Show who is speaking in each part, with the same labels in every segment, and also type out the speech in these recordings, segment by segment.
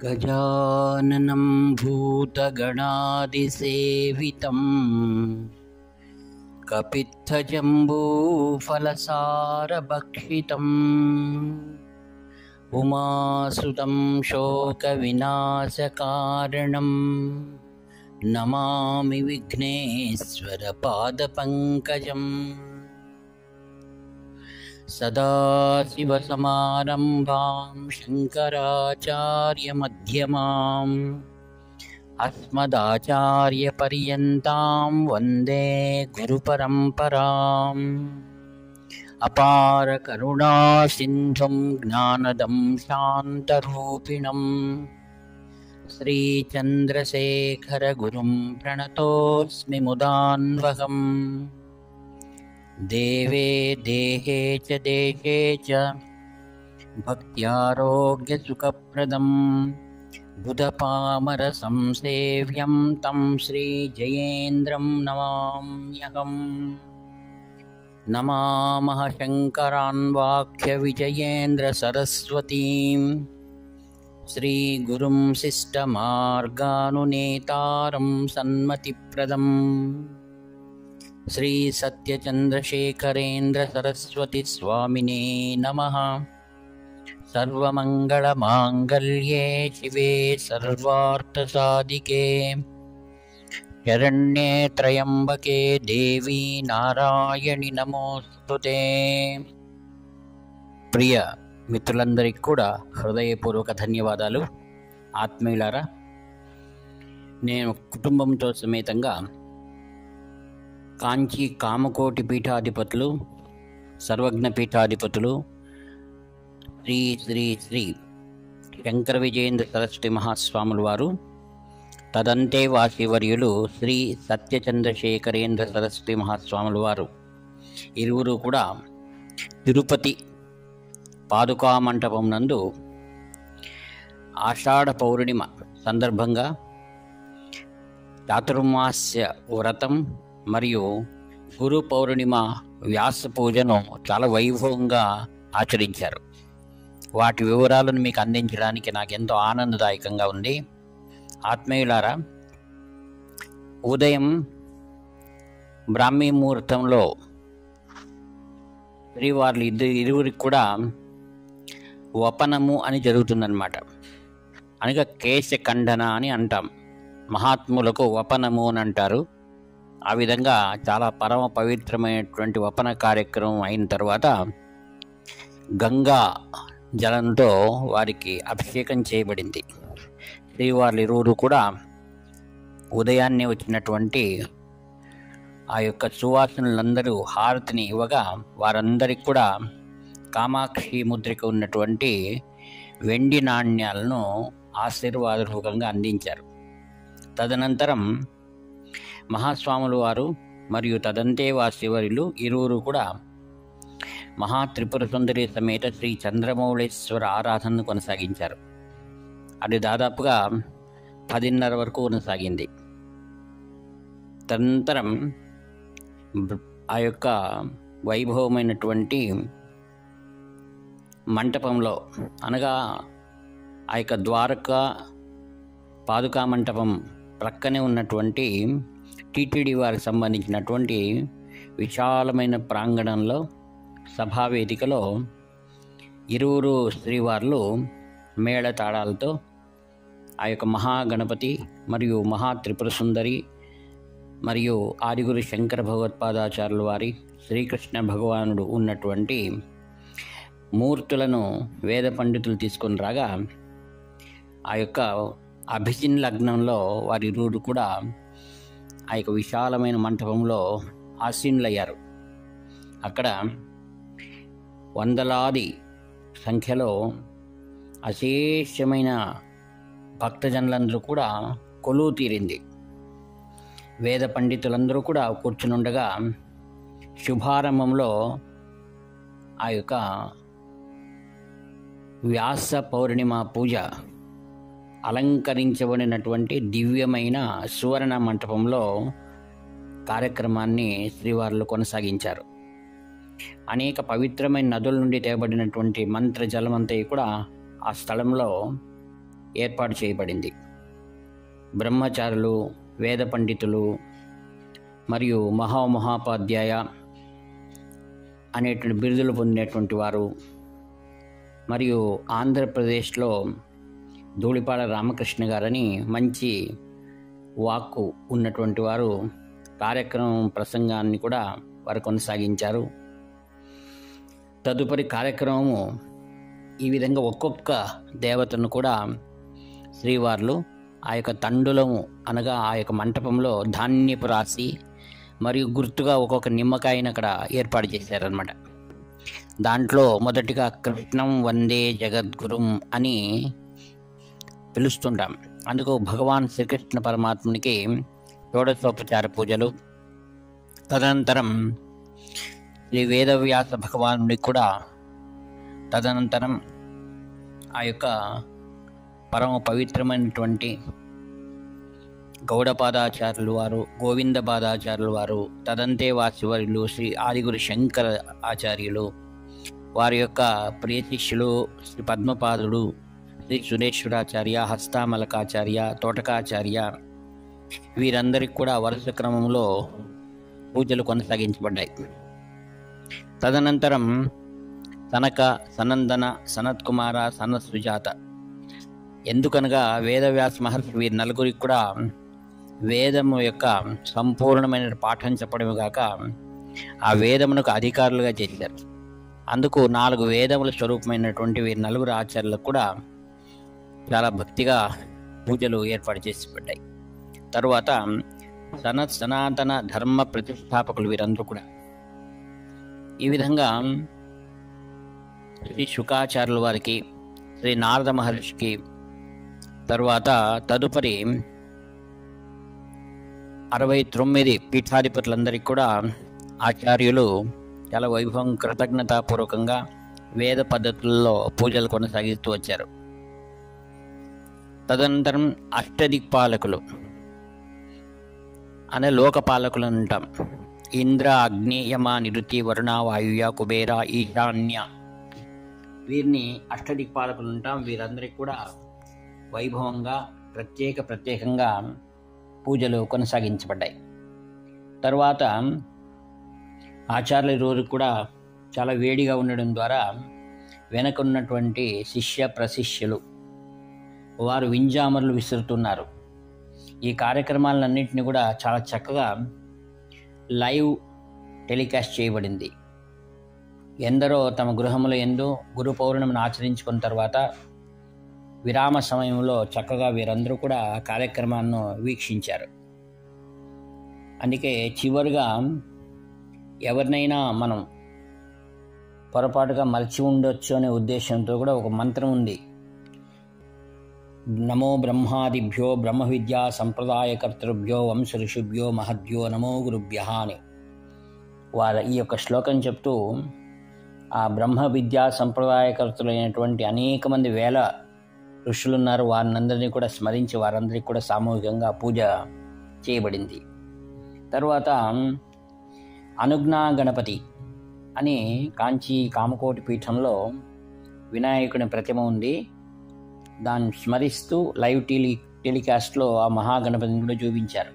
Speaker 1: गजाननं भूतगणादिसेवितं कपित्थजम्बूफलसारभक्षितम् उमासुतं शोकविनाशकारणं नमामि विघ्नेश्वरपादपङ्कजम्। सदाशिवसमारम्भां शङ्कराचार्यमध्यमाम् अस्मदाचार्यपर्यन्तां वन्दे गुरुपरम्पराम्। अपारकरुणासिन्धुं ज्ञानदं शान्तरूपिणं श्रीचन्द्रशेखरगुरुं प्रणतोऽस्मि मुदान्वहम्। देवे देहे च देशे च भक्त्यारोग्यसुखप्रदं बुधपामरसंसेव्यं तं श्रीजयेन्द्रं नमाम्यहम्। नमामः शङ्करान् वाक्यविजयेन्द्रसरस्वतीं श्रीगुरुं शिष्टमार्गानुनेतारं सन्मतिप्रदम् श्री सत्यचन्द्रशेखरेन्द्र सरस्वती स्वामिने नमः। सर्वमङ्गलमाङ्गल्ये शिवे सर्वार्थसाधिके शरण्ये त्र्यम्बके देवी नारायणि नमोस्तुते। ప్రియ మిత్రులందరికీ కూడా హృదయపూర్వక ధన్యవాదాలు. ఆత్మీయులారా, నేను కుటుంబంతో సమేతంగా కాంచీ కామకోటి పీఠాధిపతులు, సర్వజ్ఞ పీఠాధిపతులు శ్రీ శ్రీ శ్రీ శంకర విజయేంద్ర సరస్వతి మహాస్వాముల వారు, తదంతే వాసివర్యులు శ్రీ సత్యచంద్రశేఖరేంద్ర సరస్వతి మహాస్వాముల వారు ఇరువురు కూడా తిరుపతి పాదుకా మంటపం నందు ఆషాఢ పౌర్ణిమ సందర్భంగా చాతుర్మాస్య వ్రతం మరియు గురు పౌర్ణిమ వ్యాస పూజను చాలా వైభవంగా ఆచరించారు. వాటి వివరాలను మీకు అందించడానికి నాకెంతో ఆనందదాయకంగా ఉంది. ఆత్మీయులారా, ఉదయం బ్రాహ్మీ ముహూర్తంలో శ్రీవార్లు ఇరువురికి కూడా వపనము అని జరుగుతుందన్నమాట. అనగా కేశఖండన అని అంటాం. మహాత్ములకు వపనము అని అంటారు. ఆ విధంగా చాలా పరమ పవిత్రమైనటువంటి వపన కార్యక్రమం అయిన తర్వాత గంగా జలంతో వారికి అభిషేకం చేయబడింది. శ్రీవార్లు ఇరువురు కూడా ఉదయాన్నే వచ్చినటువంటి ఆ యొక్క సువాసనలందరూ హారతిని ఇవ్వగా వారందరికీ కూడా కామాక్షి ముద్రిక ఉన్నటువంటి వెండి నాణ్యాలను ఆశీర్వాదరూపంగా అందించారు. తదనంతరం మహాస్వాములు వారు మరియు తదంతే వాసివర్యులు ఇరువురు కూడా మహాత్రిపుర సుందరి సమేత శ్రీ చంద్రమౌళేశ్వర ఆరాధనను కొనసాగించారు. అది దాదాపుగా 10:30 వరకు కొనసాగింది. తదనంతరం ఆ యొక్క వైభవమైనటువంటి మంటపంలో, అనగా ఆ యొక్క ద్వారకా పాదుకా మంటపం ప్రక్కనే ఉన్నటువంటి టీటీడీ వారికి సంబంధించినటువంటి విశాలమైన ప్రాంగణంలో సభావేదికలో ఇరువురు శ్రీవార్లు మేళతాళాలతో ఆ యొక్క మహాగణపతి మరియు మహాత్రిపుర సుందరి మరియు ఆదిగురు శంకర భగవత్పాదాచార్యుల వారి, శ్రీకృష్ణ భగవానుడు ఉన్నటువంటి మూర్తులను వేద పండితులు తీసుకొని రాగా ఆ యొక్క అభిజిన్ లగ్నంలో వారిరువురు కూడా ఆ యొక్క విశాలమైన మంటపంలో ఆసీనులయ్యారు. అక్కడ వందలాది సంఖ్యలో అశేషమైన భక్తజనులందరూ కూడా కొలువు తీరింది. వేద పండితులందరూ కూడా కూర్చునుండగా శుభారంభంలో ఆ యొక్క వ్యాస పౌర్ణిమ పూజ అలంకరించబడినటువంటి దివ్యమైన సువర్ణ మంటపంలో కార్యక్రమాన్ని శ్రీవార్లు కొనసాగించారు. అనేక పవిత్రమైన నదుల నుండి తేబడినటువంటి మంత్ర జలమంతా కూడా ఆ స్థలంలో ఏర్పాటు చేయబడింది. బ్రహ్మచారులు, వేద పండితులు మరియు మహామహోపాధ్యాయ అనేటువంటి బిరుదులు పొందినటువంటి వారు, మరియు ఆంధ్రప్రదేశ్లో ధూళిపాడ రామకృష్ణ గారని మంచి వాక్కు ఉన్నటువంటి వారు కార్యక్రమం ప్రసంగాన్ని కూడా వారు కొనసాగించారు. తదుపరి కార్యక్రమము ఈ విధంగా ఒక్కొక్క దేవతను కూడా శ్రీవార్లు ఆ యొక్క తండులము అనగా ఆ యొక్క మంటపంలో ధాన్యపు రాసి మరియు గుర్తుగా ఒక్కొక్క నిమ్మకాయని అక్కడ ఏర్పాటు చేశారనమాట. దాంట్లో మొదటిగా కృష్ణం వందే జగద్గురుం అని పిలుస్తుంటాం. అందుకు భగవాన్ శ్రీకృష్ణ పరమాత్మునికి షోడశోపచార పూజలు, తదనంతరం శ్రీ వేదవ్యాస భగవానుడికి కూడా తదనంతరం ఆ యొక్క పరమ పవిత్రమైనటువంటి గౌడపాదాచార్యులు వారు, గోవింద పాదాచార్యులు వారు, తదంతే వాసివర్యులు శ్రీ ఆదిగురు శంకర ఆచార్యులు, వారి యొక్క ప్రియ శిష్యులు శ్రీ పద్మపాదుడు, శ్రీ సురేశ్వరాచార్య, హస్తామలకాచార్య, తోటకాచార్య, వీరందరికీ కూడా వరుస క్రమంలో పూజలు కొనసాగించబడ్డాయి. తదనంతరం సనక, సనందన, సనత్కుమార, సనత్సుజాత, ఎందుకనగా వేదవ్యాస మహర్షి వీరి నలుగురికి కూడా వేదము యొక్క సంపూర్ణమైన పాఠం చెప్పడమే కాక ఆ వేదమునకు అధికారులుగా చేశారు. అందుకు 4 వేదముల స్వరూపమైనటువంటి వీరి నలుగురు ఆచార్యులకు కూడా చాలా భక్తిగా పూజలు ఏర్పాటు చేసి పడ్డాయి. తరువాత సనాతన ధర్మ ప్రతిష్టాపకులు వీరందరూ కూడా ఈ విధంగా శ్రీ శుకాచార్యుల వారికి, శ్రీ నారద మహర్షికి, తరువాత తదుపరి 69 పీఠాధిపతులందరికీ కూడా ఆచార్యులు చాలా వైభవం కృతజ్ఞతాపూర్వకంగా వేద పద్ధతుల్లో పూజలు కొనసాగిస్తూ వచ్చారు. తదనంతరం అష్టదిక్పాలకులు అనే లోకపాలకులు అంటాం. ఇంద్ర, అగ్ని, యమ, నిరుతి, వరుణ, వాయుయ, కుబేర, ఈశాన్య, వీరిని అష్టదిక్పాలకులు అంటాం. వీరందరికీ కూడా వైభవంగా ప్రత్యేకంగా పూజలు కొనసాగించబడ్డాయి. తరువాత ఆచార్యుల రోజు కూడా చాలా వేడిగా ఉండడం ద్వారా వెనకున్నటువంటి శిష్య ప్రశిష్యులు వారు వింజామరులు విసురుతున్నారు. ఈ కార్యక్రమాలన్నింటినీ కూడా చాలా చక్కగా లైవ్ టెలికాస్ట్ చేయబడింది. ఎందరో తమ గృహముల యందు గురు పౌర్ణమిని ఆచరించుకున్న తర్వాత విరామ సమయంలో చక్కగా వీరందరూ కూడా కార్యక్రమాన్ని వీక్షించారు. అందుకే చివరిగా ఎవరినైనా మనం పొరపాటుగా మర్చి ఉండొచ్చు అనే ఉద్దేశంతో కూడా ఒక మంత్రం ఉంది. నమో బ్రహ్మాదిభ్యో బ్రహ్మ విద్యా సంప్రదాయకర్తృభ్యో వంశ ఋషిభ్యో మహద్భ్యో నమో గురుభ్యః అని వారు ఈ యొక్క శ్లోకం చెప్తూ ఆ బ్రహ్మ విద్యా సంప్రదాయకర్తలైనటువంటి అనేక మంది వేల ఋషులున్నారు. వారినందరినీ కూడా స్మరించి వారందరికీ కూడా సామూహికంగా పూజ చేయబడింది. తర్వాత అనుజ్ఞా గణపతి అని కాంచీ కామకోటి పీఠంలో వినాయకుని ప్రతిమ ఉంది. దాన్ని స్మరిస్తూ లైవ్ టెలికాస్ట్లో ఆ మహాగణపతిని కూడా చూపించారు.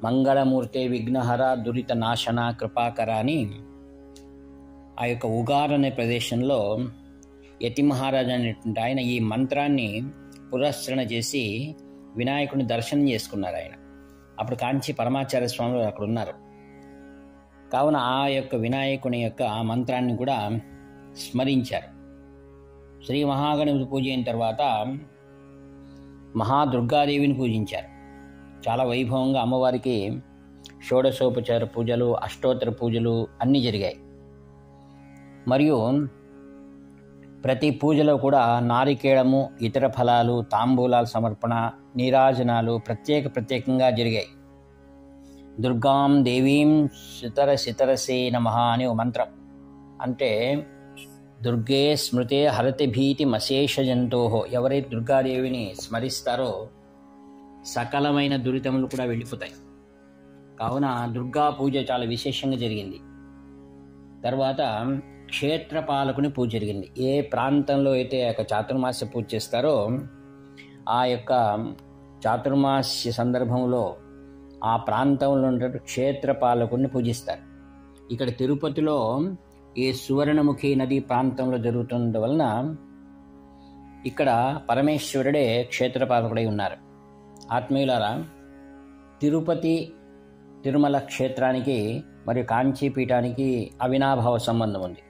Speaker 1: మంగళమూర్తే విఘ్నహర దురిత నాశన కృపాకర అని ఆ యొక్క ఉగార్ అనే ప్రదేశంలో యతి మహారాజు అనేటువంటి ఆయన ఈ మంత్రాన్ని పురస్సరణ చేసి వినాయకుడిని దర్శనం చేసుకున్నారు. ఆయన అప్పుడు కాంచీ పరమాచార్య స్వామి అక్కడ ఉన్నారు. కావున ఆ యొక్క వినాయకుని యొక్క ఆ మంత్రాన్ని కూడా స్మరించారు. శ్రీ మహాగణపతి పూజ అయిన తర్వాత మహాదుర్గాదేవిని పూజించారు. చాలా వైభవంగా అమ్మవారికి షోడశోపచార పూజలు, అష్టోత్తర పూజలు అన్నీ జరిగాయి. మరియు ప్రతి పూజలో కూడా నారికేళము, ఇతర ఫలాలు, తాంబూలాల సమర్పణ, నీరాజనాలు ప్రత్యేకంగా జరిగాయి. దుర్గాం దేవీం శితరసే నమః అని ఒక మంత్రం. అంటే దుర్గే స్మృతే హరతి భీతి మశేష జంతోహో, ఎవరైతే దుర్గాదేవిని స్మరిస్తారో సకలమైన దురితములు కూడా వెళ్ళిపోతాయి. కావున దుర్గా పూజ చాలా విశేషంగా జరిగింది. తర్వాత క్షేత్రపాలకుని పూజ జరిగింది. ఏ ప్రాంతంలో అయితే ఆ యొక్క చాతుర్మాస్య పూజ చేస్తారో ఆ యొక్క చాతుర్మాస్య సందర్భంలో ఆ ప్రాంతంలో ఉన్న క్షేత్రపాలకుని పూజిస్తారు. ఇక్కడ తిరుపతిలో ఈ సువర్ణముఖి నది ప్రాంతంలో జరుగుతున్న వలన ఇక్కడ పరమేశ్వరుడే క్షేత్రపాలకుడై ఉన్నారు. ఆత్మీయులారా, తిరుపతి తిరుమల క్షేత్రానికి మరియు కాంచీపీఠానికి అవినాభావ సంబంధం ఉంది.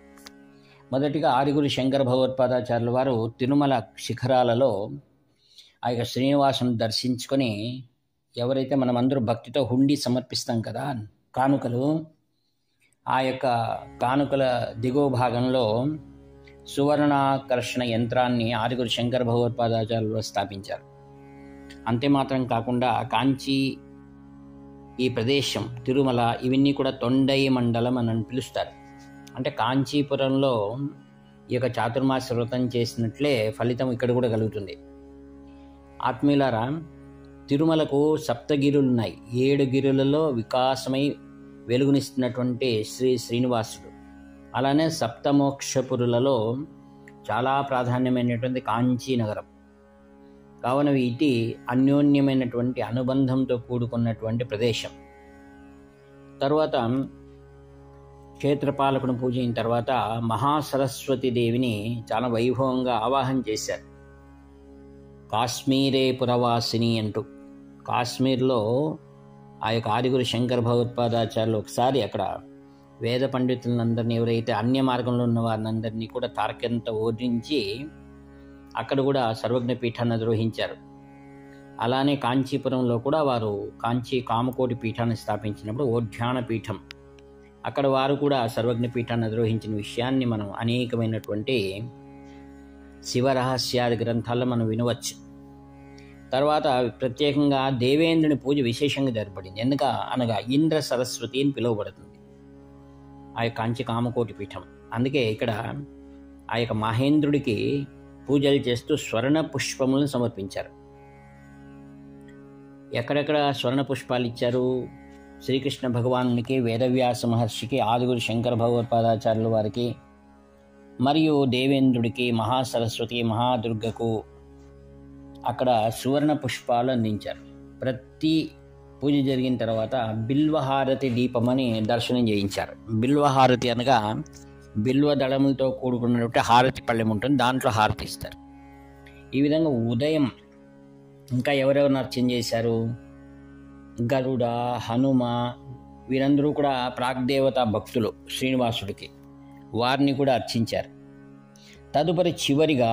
Speaker 1: మొదటిగా ఆదిగురు శంకర భగవత్పాదాచార్యుల వారు తిరుమల శిఖరాలలో ఆ యొక్క శ్రీనివాసుని దర్శించుకొని, ఎవరైతే మనమందరూ భక్తితో హుండీ సమర్పిస్తాం కదా కానుకలు, ఆ యొక్క కానుకల దిగువ భాగంలో సువర్ణాకర్షణ యంత్రాన్ని ఆదిగురు శంకర భగవత్పాదాచార్యులు స్థాపించారు. అంతే మాత్రం కాకుండా కాంచీ, ఈ ప్రదేశం, తిరుమల, ఇవన్నీ కూడా తొండై మండలం అని పిలుస్తారు. అంటే కాంచీపురంలో ఈ యొక్క చాతుర్మాస్య వ్రతం చేసినట్లే ఫలితం ఇక్కడ కూడా కలుగుతుంది. ఆత్మీయులారా, తిరుమలకు సప్తగిరులున్నాయి. 7 గిరులలో వికాసమై వెలుగునిస్తున్నటువంటి శ్రీనివాసుడు. అలానే సప్తమోక్షపురులలో చాలా ప్రాధాన్యమైనటువంటి కాంచీ నగరం. కావున ఇది అన్యోన్యమైనటువంటి అనుబంధంతో కూడుకున్నటువంటి ప్రదేశం. తర్వాత క్షేత్రపాలకుని పూజ అయిన తర్వాత మహాసరస్వతి దేవిని చాలా వైభవంగా ఆవాహన చేశారు. కాశ్మీరే పురవాసిని అంటూ కాశ్మీర్లో ఆ యొక్క ఆదిగురు శంకర భగవత్పాదాచార్యులు ఒకసారి అక్కడ వేద పండితులందరినీ, ఎవరైతే అన్య మార్గంలో ఉన్న వారిని అందరినీ కూడా తారకంత ఓడించి అక్కడ కూడా సర్వజ్ఞ పీఠాన్ని నిర్వహించారు. అలానే కాంచీపురంలో కూడా వారు కాంచీ కామకోటి పీఠాన్ని స్థాపించినప్పుడు ఓఢ్యాన పీఠం, అక్కడ వారు కూడా సర్వజ్ఞ పీఠాన్ని నిర్వహించిన విషయాన్ని మనం అనేకమైనటువంటి శివరహస్యాది గ్రంథాల్లో మనం వినవచ్చు. తర్వాత ప్రత్యేకంగా దేవేంద్రుని పూజ విశేషంగా జరపబడింది. అనగా ఇంద్ర సరస్వతి అని పిలువబడుతుంది ఆ యొక్క కాంచి కామకోటి పీఠం. అందుకే ఇక్కడ ఆ యొక్క మహేంద్రుడికి పూజలు చేస్తూ స్వర్ణ పుష్పములను సమర్పించారు. ఎక్కడెక్కడ స్వర్ణ పుష్పాలు ఇచ్చారు? శ్రీకృష్ణ భగవానునికి, వేదవ్యాస మహర్షికి, ఆదిగురు శంకర భగవత్పాదాచార్యుల వారికి, మరియు దేవేంద్రుడికి, మహాసరస్వతి, మహాదుర్గకు అక్కడ సువర్ణ పుష్పాలు అందించారు. ప్రతి పూజ జరిగిన తర్వాత బిల్వహారతి దీపమని దర్శనం చేయించారు. బిల్వహారతి అనగా బిల్వ దళములతో కూడుకున్నటువంటి హారతి పళ్ళెం ఉంటుంది, దాంట్లో హారతి ఇస్తారు. ఈ విధంగా ఉదయం ఇంకా ఎవరెవరిని అర్చన చేశారు? గరుడ, హనుమ, వీరందరూ కూడా ప్రాగ్దేవత భక్తులు శ్రీనివాసుడికి, వారిని కూడా అర్చించారు. తదుపరి చివరిగా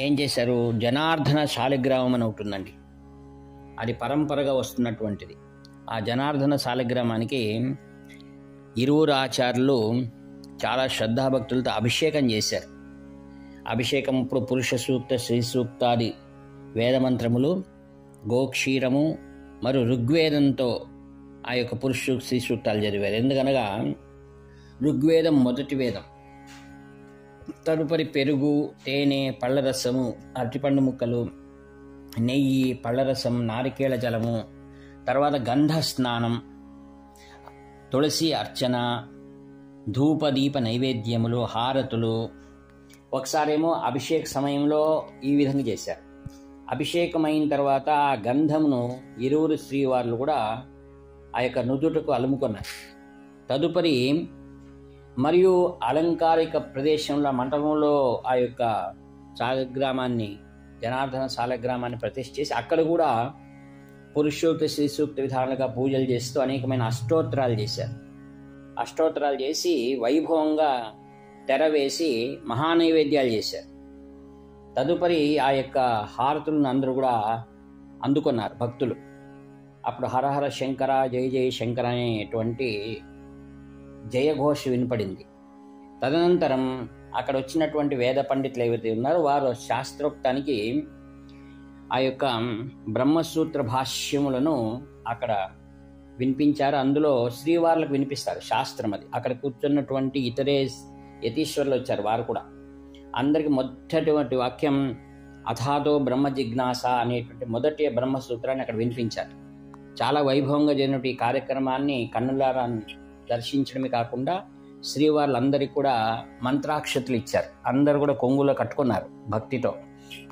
Speaker 1: ఏం చేశారు? జనార్దన శాలిగ్రామం అని ఉంటుందండి, అది పరంపరగా వస్తున్నటువంటిది. ఆ జనార్దన శాలిగ్రామానికి ఇరువురు ఆచార్యులు చాలా శ్రద్ధాభక్తులతో అభిషేకం చేశారు. అభిషేకం ఇప్పుడు పురుష సూక్త, శ్రీ సూక్తాది వేదమంత్రములు, గోక్షీరము మరియు ఋగ్వేదంతో ఆ యొక్క పురుష శ్రీ సూక్తాలు చదివారు. ఎందుకనగా ఋగ్వేదం మొదటి వేదం. తదుపరి పెరుగు, తేనె, పళ్ళరసము, అరటిపండు ముక్కలు, నెయ్యి, పళ్ళరసం, నారికేళ జలము, తర్వాత గంధ స్నానం, తులసి అర్చన, ధూపదీప నైవేద్యములు, హారతులు. ఒకసారేమో అభిషేక సమయంలో ఈ విధంగా చేశారు. అభిషేకం అయిన తర్వాత ఆ గంధమును ఇరువురు శ్రీవార్లు కూడా ఆ యొక్క నుదుటకు అలుముకున్నారు. తదుపరి మరియు అలంకారిక ప్రదేశంలో, మంటపంలో ఆ యొక్క శాలగ్రామాన్ని, జనార్దన శాలగ్రామాన్ని ప్రతిష్ఠ చేసి అక్కడ కూడా పురుషోక్త, శ్రీ సూక్త విధాలుగా పూజలు చేస్తూ అనేకమైన అష్టోత్తరాలు చేశారు. అష్టోత్తరాలు చేసి వైభవంగా తెర వేసి మహానైవేద్యాలు చేశారు. తదుపరి ఆ యొక్క హారతులను అందరూ కూడా అందుకున్నారు భక్తులు. అప్పుడు హరహర శంకర, జయ జయ శంకర అనేటువంటి జయఘోష వినపడింది. తదనంతరం అక్కడ వచ్చినటువంటి వేద పండితులు ఎవరైతే ఉన్నారో వారు శాస్త్రోక్తానికి ఆ యొక్క బ్రహ్మసూత్ర భాష్యములను అక్కడ వినిపించారు. అందులో శ్రీవార్లకు వినిపిస్తారు శాస్త్రం. అది అక్కడ కూర్చున్నటువంటి ఇతరే యతీశ్వరులు వచ్చారు, వారు కూడా. అందరికి మొదటి వాక్యం అథాతో బ్రహ్మ జిజ్ఞాస అనేటువంటి మొదటి బ్రహ్మసూత్రాన్ని అక్కడ వినిపించారు. చాలా వైభవంగా జరిగినటువంటి ఈ కార్యక్రమాన్ని కన్నులారా దర్శించడమే కాకుండా శ్రీవార్లందరికీ కూడా మంత్రాక్షతులు ఇచ్చారు. అందరూ కూడా కొంగులో కట్టుకున్నారు భక్తితో.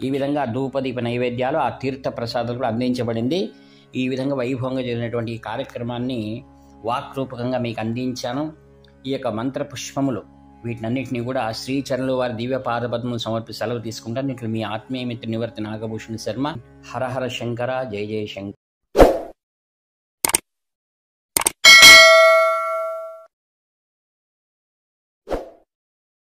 Speaker 1: ఈ విధంగా ధూపదీప నైవేద్యాలు, ఆ తీర్థ ప్రసాదాలు కూడా అందించబడింది. ఈ విధంగా వైభవంగా జరిగినటువంటి ఈ కార్యక్రమాన్ని వాక్రూపకంగా మీకు అందించాను. ఈ యొక్క మంత్ర పుష్పములు వీటినన్నింటినీ కూడా శ్రీచరణులు వారి దివ్య పాదపద్మను సమర్పి సెలవు తీసుకుంటాను. ఇట్లా మీ ఆత్మీయ మిత్ర నివర్తి నాగభూషణ శర్మ. హర హర శంకర, జయ జయ శంకర.